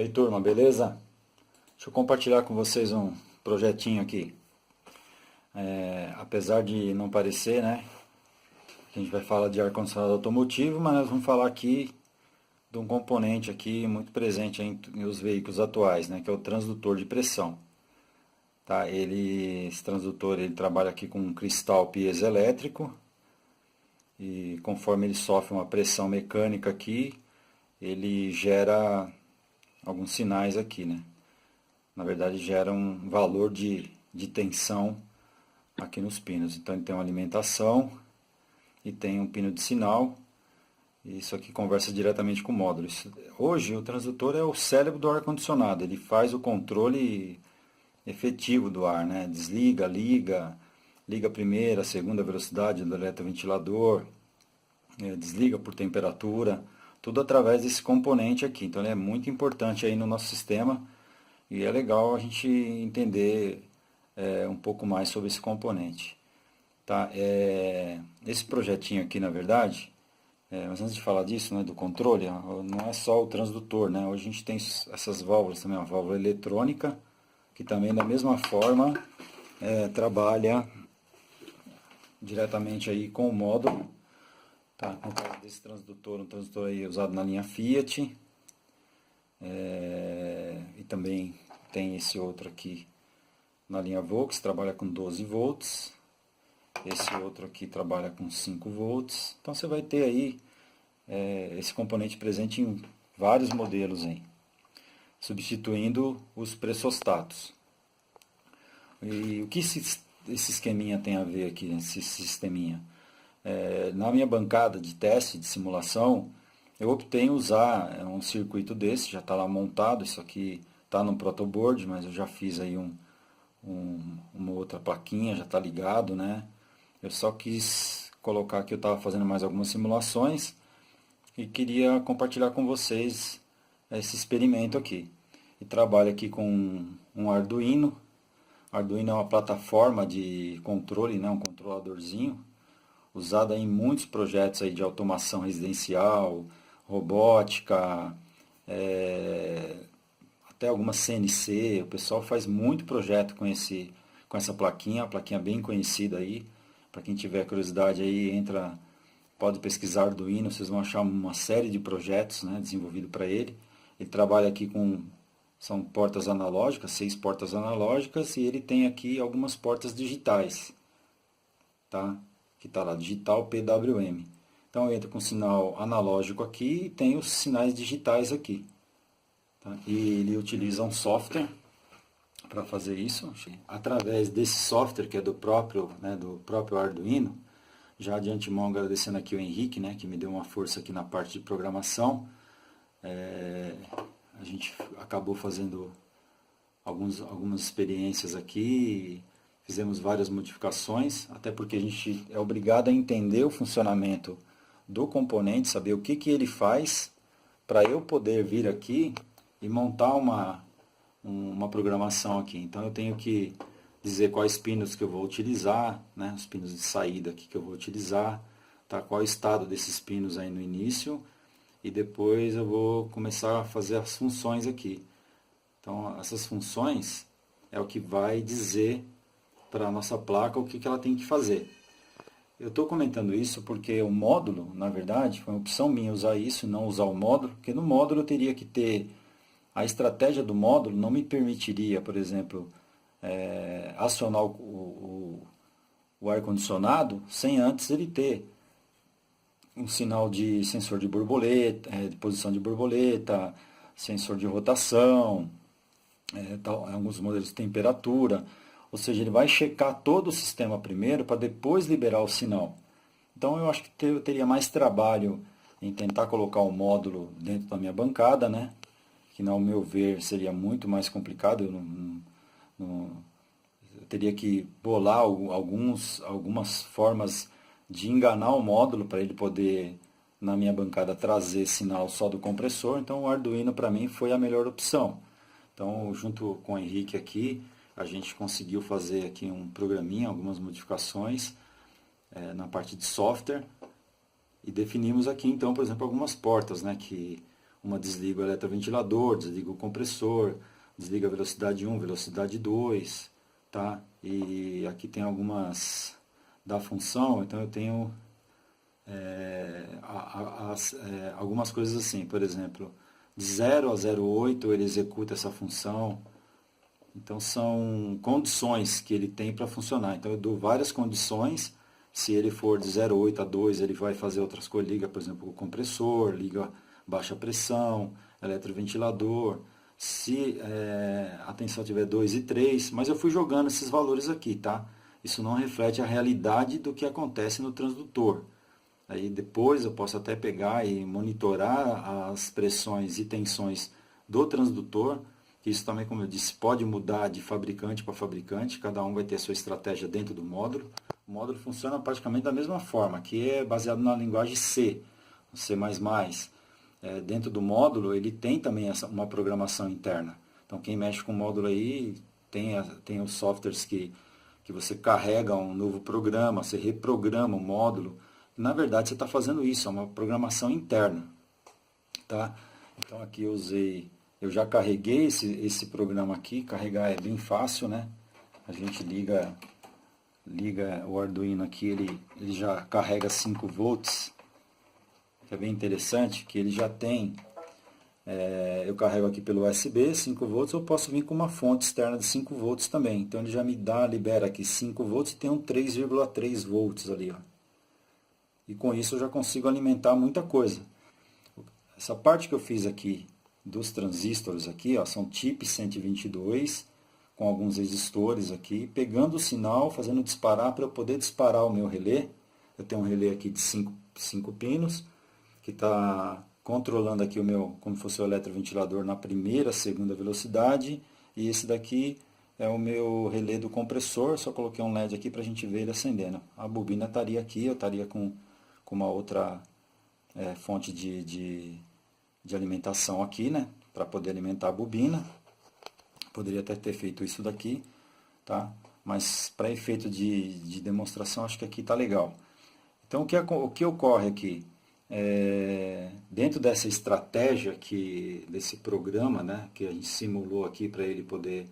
aí, turma, beleza? Deixa eu compartilhar com vocês um projetinho aqui. Apesar de não parecer, né? A gente vai falar de ar-condicionado automotivo, mas nós vamos falar aqui de um componente aqui muito presente em os veículos atuais, né? Que é o transdutor de pressão. Tá? Esse transdutor ele trabalha aqui com um cristal piezoelétrico e conforme ele sofre uma pressão mecânica aqui, ele gera alguns sinais aqui, né? Na verdade gera um valor de tensão aqui nos pinos. Então ele tem uma alimentação e tem um pino de sinal. E isso aqui conversa diretamente com o módulo. Hoje o transdutor é o cérebro do ar-condicionado. Ele faz o controle efetivo do ar, né? Desliga, liga a primeira, a segunda velocidade do eletroventilador, desliga por temperatura, tudo através desse componente aqui. Então ele é muito importante aí no nosso sistema e é legal a gente entender um pouco mais sobre esse componente. Tá? Esse projetinho aqui, na verdade, mas antes de falar disso, né, do controle, não é só o transdutor, né? Hoje a gente tem essas válvulas também, uma válvula eletrônica, que também da mesma forma trabalha diretamente aí com o módulo. Tá? No caso desse transdutor, um transdutor aí usado na linha Fiat, e também tem esse outro aqui na linha Volks, trabalha com 12 volts, esse outro aqui trabalha com 5 volts, então você vai ter aí esse componente presente em vários modelos aí, substituindo os pressostatos. E o que esse esqueminha tem a ver aqui, esse sisteminha? Na minha bancada de teste, de simulação, eu optei em usar um circuito desse, já está lá montado, isso aqui está no protoboard, mas eu já fiz aí uma outra plaquinha, já está ligado, né? Eu só quis colocar que eu estava fazendo mais algumas simulações e queria compartilhar com vocês esse experimento aqui. E trabalho aqui com um Arduino. Arduino é uma plataforma de controle, né? Um controladorzinho, usada em muitos projetos aí de automação residencial, robótica, até algumas CNC. O pessoal faz muito projeto com essa plaquinha, uma plaquinha bem conhecida aí. Para quem tiver curiosidade aí, pode pesquisar Arduino, vocês vão achar uma série de projetos, né, desenvolvido para ele. Ele trabalha aqui são portas analógicas, 6 portas analógicas, e ele tem aqui algumas portas digitais, tá? Que está lá, digital PWM. Então entra com sinal analógico aqui e tem os sinais digitais aqui. Tá? E ele utiliza um software para fazer isso. Através desse software, que é do próprio Arduino, já de antemão agradecendo aqui o Henrique, né, que me deu uma força aqui na parte de programação. A gente acabou fazendo algumas experiências aqui, fizemos várias modificações, até porque a gente é obrigado a entender o funcionamento do componente, saber o que ele faz, para eu poder vir aqui e montar uma programação aqui. Então eu tenho que dizer quais pinos que eu vou utilizar, né, os pinos de saída aqui que eu vou utilizar, tá, qual é o estado desses pinos aí no início, e depois eu vou começar a fazer as funções aqui. Então essas funções é o que vai dizer para a nossa placa o que ela tem que fazer. Eu estou comentando isso porque o módulo, na verdade, foi uma opção minha usar isso, não usar o módulo, porque no módulo eu teria que ter, a estratégia do módulo não me permitiria, por exemplo, acionar o ar-condicionado sem antes ele ter um sinal de sensor de borboleta, de posição de borboleta, sensor de rotação, alguns modelos de temperatura. Ou seja, ele vai checar todo o sistema primeiro para depois liberar o sinal. Então eu acho que eu teria mais trabalho em tentar colocar o módulo dentro da minha bancada, né? Que, ao meu ver, seria muito mais complicado. Eu teria que bolar algumas formas de enganar o módulo para ele poder, na minha bancada, trazer sinal só do compressor. Então o Arduino para mim foi a melhor opção. Então, junto com o Henrique aqui, a gente conseguiu fazer aqui um programinha, algumas modificações na parte de software, e definimos aqui então, por exemplo, algumas portas, né, que desliga o eletroventilador, desliga o compressor, desliga a velocidade 1, velocidade 2, tá? E aqui tem algumas da função, então eu tenho algumas coisas assim, por exemplo, de 0 a 0,8 ele executa essa função. Então são condições que ele tem para funcionar. Então eu dou várias condições. Se ele for de 0,8 a 2, ele vai fazer outras coisas. Liga, por exemplo, o compressor, liga baixa pressão, eletroventilador. Se a tensão tiver 2 e 3, mas eu fui jogando esses valores aqui, tá? Isso não reflete a realidade do que acontece no transdutor. Aí depois eu posso até pegar e monitorar as pressões e tensões do transdutor. Isso também, como eu disse, pode mudar de fabricante para fabricante, cada um vai ter a sua estratégia dentro do módulo. O módulo funciona praticamente da mesma forma, que é baseado na linguagem C, C++. Dentro do módulo ele tem também uma programação interna. Então quem mexe com o módulo aí tem os softwares que você carrega um novo programa, você reprograma o módulo. Na verdade você está fazendo isso, é uma programação interna. Tá? Então aqui eu já carreguei esse programa aqui, carregar é bem fácil, né? A gente liga o Arduino aqui, ele já carrega 5 volts, que é bem interessante, que ele já tem, eu carrego aqui pelo USB 5 volts, eu posso vir com uma fonte externa de 5 volts também, então ele já libera aqui 5 volts e tem um 3,3 volts ali, ó. E com isso eu já consigo alimentar muita coisa. Essa parte que eu fiz aqui dos transistores aqui, ó, são TIP 122 com alguns resistores aqui, pegando o sinal, fazendo disparar para eu poder disparar o meu relé. Eu tenho um relé aqui de 5 pinos, que está controlando aqui o meu, como fosse o eletroventilador na primeira, segunda velocidade, e esse daqui é o meu relé do compressor, só coloquei um LED aqui para a gente ver ele acendendo. A bobina estaria aqui, eu estaria com uma outra fonte de alimentação aqui, né, para poder alimentar a bobina. Poderia até ter feito isso daqui, tá? Mas para efeito de demonstração, acho que aqui tá legal. Então o que ocorre aqui? Dentro dessa estratégia desse programa, né, que a gente simulou aqui para ele poder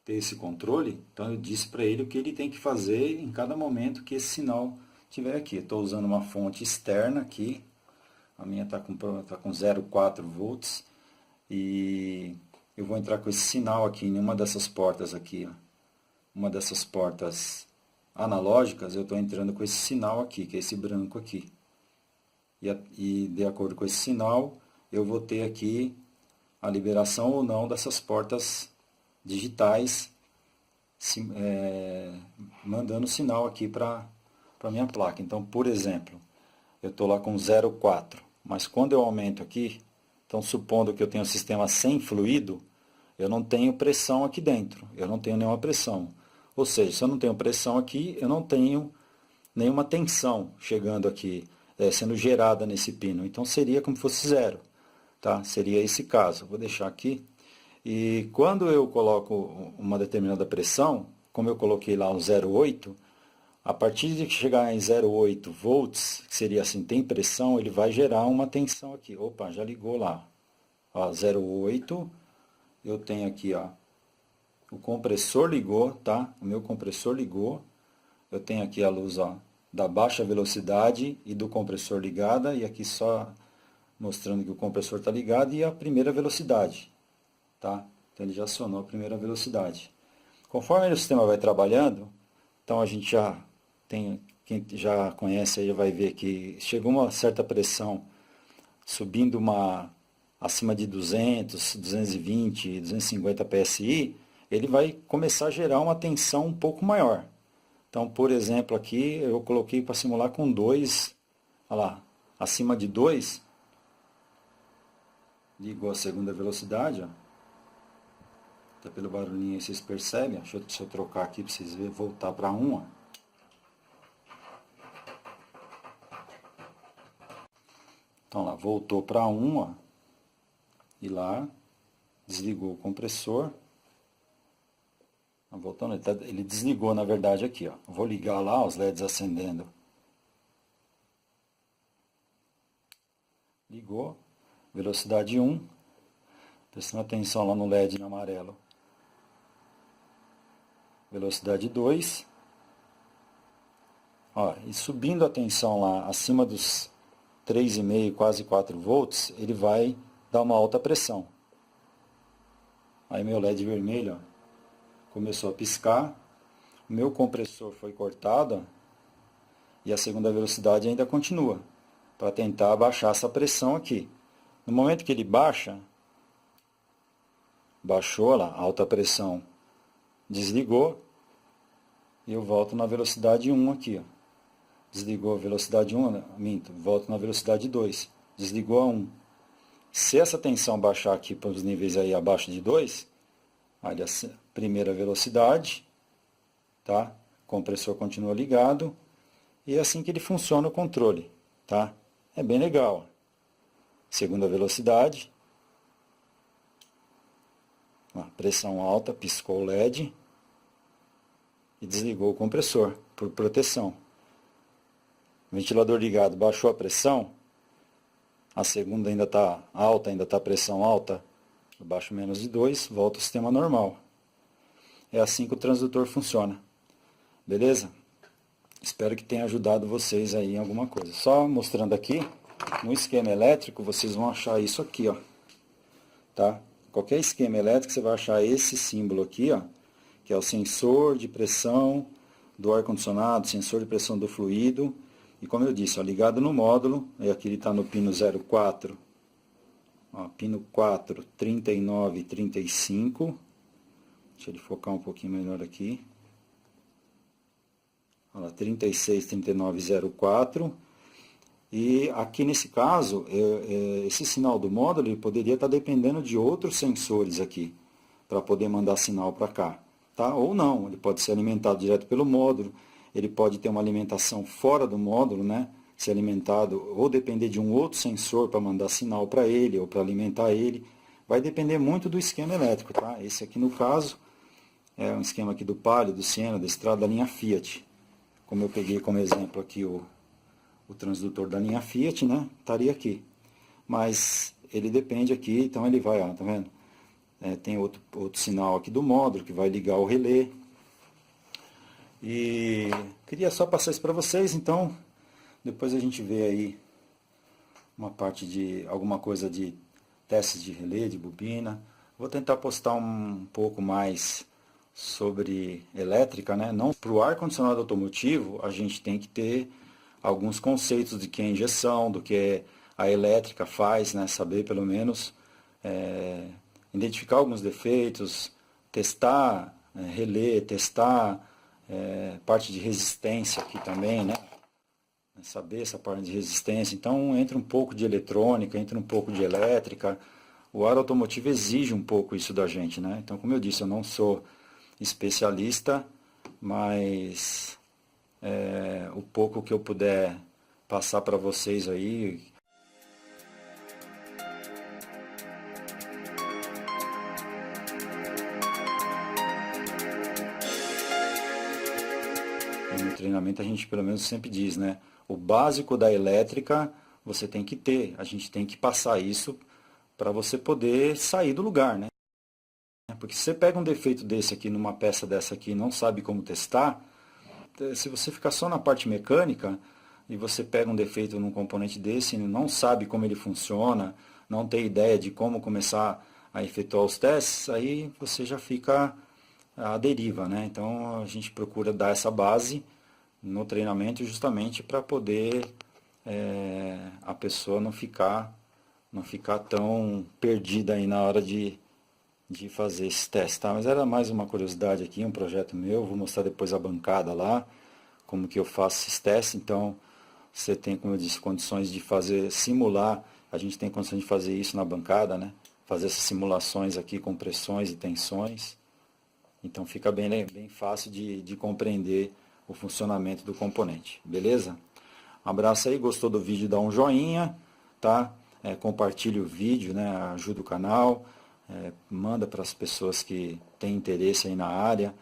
ter esse controle, então eu disse para ele o que ele tem que fazer em cada momento que esse sinal estiver aqui. Estou usando uma fonte externa aqui. A minha está com 0,4 volts. E eu vou entrar com esse sinal aqui em uma dessas portas aqui. Ó. Uma dessas portas analógicas, eu estou entrando com esse sinal aqui, que é esse branco aqui. E de acordo com esse sinal, eu vou ter aqui a liberação ou não dessas portas digitais, mandando sinal aqui para a minha placa. Então, por exemplo, eu estou lá com 0,4, mas quando eu aumento aqui, então supondo que eu tenho um sistema sem fluido, eu não tenho pressão aqui dentro, eu não tenho nenhuma pressão. Ou seja, se eu não tenho pressão aqui, eu não tenho nenhuma tensão chegando aqui, sendo gerada nesse pino. Então seria como se fosse zero, tá? Seria esse caso. Vou deixar aqui. E quando eu coloco uma determinada pressão, como eu coloquei lá um 0,8, a partir de chegar em 0,8 volts, que seria assim, tem pressão, ele vai gerar uma tensão aqui. Opa, já ligou lá. Ó, 0,8, eu tenho aqui, ó, o compressor ligou, tá? O meu compressor ligou. Eu tenho aqui a luz, ó, da baixa velocidade e do compressor ligada, e aqui só mostrando que o compressor está ligado, e a primeira velocidade, tá? Então ele já acionou a primeira velocidade. Conforme o sistema vai trabalhando, então a gente já tem, quem já conhece aí vai ver que chegou uma certa pressão, subindo acima de 200, 220, 250 PSI, ele vai começar a gerar uma tensão um pouco maior. Então, por exemplo, aqui eu coloquei para simular com 2, olha lá, acima de 2, ligou a segunda velocidade, ó. Até pelo barulhinho aí vocês percebem, deixa eu trocar aqui para vocês verem, voltar para 1, ó. Então lá, voltou para 1, ó, e lá, desligou o compressor. Voltando, ele desligou na verdade aqui, ó. Vou ligar lá, os LEDs acendendo. Ligou, velocidade 1, prestando atenção lá no LED no amarelo. Velocidade 2. Ó, e subindo a tensão lá acima dos 3,5, quase 4 volts, ele vai dar uma alta pressão. Aí meu LED vermelho, ó, começou a piscar, o meu compressor foi cortado, ó, e a segunda velocidade ainda continua, para tentar abaixar essa pressão aqui. No momento que ele baixa, baixou lá, alta pressão, desligou, e eu volto na velocidade 1 aqui, ó. Desligou a velocidade 1, minto, volto na velocidade 2, desligou a 1. Se essa tensão baixar aqui para os níveis aí abaixo de 2, olha, primeira velocidade, tá? O compressor continua ligado, e é assim que ele funciona o controle, tá? É bem legal. Segunda velocidade, ó, pressão alta, piscou o LED, e desligou o compressor, por proteção. Ventilador ligado, baixou a pressão, a segunda ainda está alta, ainda está pressão alta, abaixo menos de 2, volta ao sistema normal. É assim que o transdutor funciona. Beleza? Espero que tenha ajudado vocês aí em alguma coisa. Só mostrando aqui, no esquema elétrico, vocês vão achar isso aqui, ó. Tá? Qualquer esquema elétrico, você vai achar esse símbolo aqui, ó, que é o sensor de pressão do ar-condicionado, sensor de pressão do fluido. E como eu disse, ó, ligado no módulo, e aqui ele está no pino 04, ó, pino 4, 39 e 35. Deixa ele focar um pouquinho melhor aqui. Olha lá, 36, 39, 04. E aqui nesse caso, esse sinal do módulo ele poderia estar dependendo de outros sensores aqui, para poder mandar sinal para cá. Tá? Ou não, ele pode ser alimentado direto pelo módulo, ele pode ter uma alimentação fora do módulo, né? Ser alimentado ou depender de um outro sensor para mandar sinal para ele ou para alimentar ele. Vai depender muito do esquema elétrico, tá? Esse aqui no caso é um esquema aqui do Palio, do Siena, da Estrada da linha Fiat. Como eu peguei como exemplo aqui o transdutor da linha Fiat, né? Estaria aqui. Mas ele depende aqui, então ele vai, ó, tá vendo? Tem outro sinal aqui do módulo que vai ligar o relé. E queria só passar isso para vocês, então depois a gente vê aí uma parte de alguma coisa de testes de relé, de bobina. Vou tentar postar um pouco mais sobre elétrica, né? Não para o ar-condicionado automotivo, a gente tem que ter alguns conceitos de que é injeção, do que a elétrica faz, né? Saber pelo menos identificar alguns defeitos, testar relé, testar parte de resistência aqui também, né? Saber essa parte de resistência. Então entra um pouco de eletrônica, entra um pouco de elétrica. O ar automotivo exige um pouco isso da gente, né? Então, como eu disse, eu não sou especialista, mas o pouco que eu puder passar para vocês aí. No treinamento a gente pelo menos sempre diz, né? O básico da elétrica você tem que ter, a gente tem que passar isso para você poder sair do lugar, né? Porque se você pega um defeito desse aqui numa peça dessa aqui e não sabe como testar, se você ficar só na parte mecânica e você pega um defeito num componente desse e não sabe como ele funciona, não tem ideia de como começar a efetuar os testes, aí você já fica à deriva, né? Então a gente procura dar essa base no treinamento justamente para poder a pessoa não ficar tão perdida aí na hora de fazer esse teste, tá? Mas era mais uma curiosidade aqui, um projeto meu, vou mostrar depois a bancada lá, como que eu faço esses testes. Então você tem, como eu disse, condições de simular, a gente tem condições de fazer isso na bancada, né? Fazer essas simulações aqui com pressões e tensões. Então fica bem fácil de compreender o funcionamento do componente, beleza? Um abraço aí, gostou do vídeo, dá um joinha, tá? Compartilhe o vídeo, né? Ajuda o canal, manda para as pessoas que têm interesse aí na área.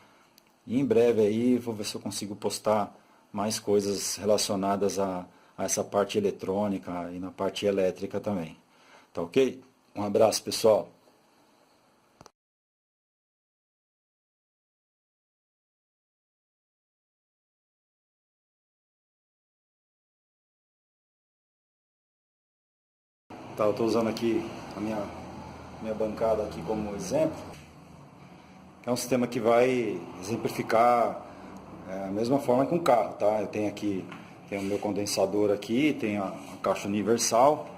E em breve aí vou ver se eu consigo postar mais coisas relacionadas a essa parte eletrônica e na parte elétrica também. Tá ok? Um abraço, pessoal. Tá, eu estou usando aqui a minha bancada aqui como exemplo. É um sistema que vai exemplificar a mesma forma que um carro, tá? Eu tenho aqui, tenho o meu condensador aqui, tenho a caixa universal.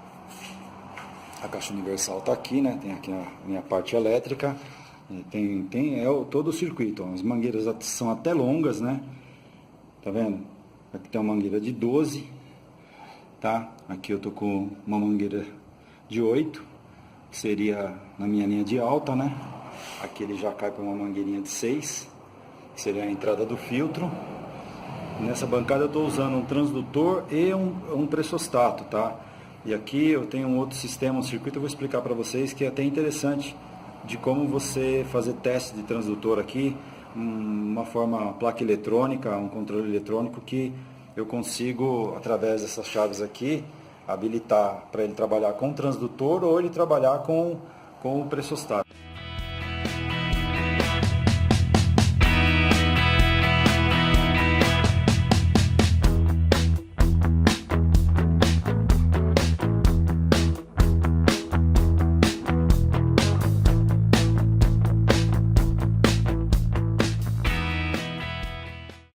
A caixa universal está aqui, né? Tem aqui a minha parte elétrica. Todo o circuito. Ó. As mangueiras são até longas, né? Tá vendo? Aqui tem uma mangueira de 12, tá? Aqui eu tô com uma mangueira de 8, que seria na minha linha de alta, né? Aqui ele já cai para uma mangueirinha de 6, que seria a entrada do filtro. Nessa bancada eu estou usando um transdutor e um pressostato, tá? E aqui eu tenho um outro sistema, um circuito, eu vou explicar para vocês, que é até interessante de como você fazer teste de transdutor aqui, uma forma placa eletrônica, um controle eletrônico que eu consigo, através dessas chaves aqui, habilitar para ele trabalhar com transdutor ou ele trabalhar com o pressostato.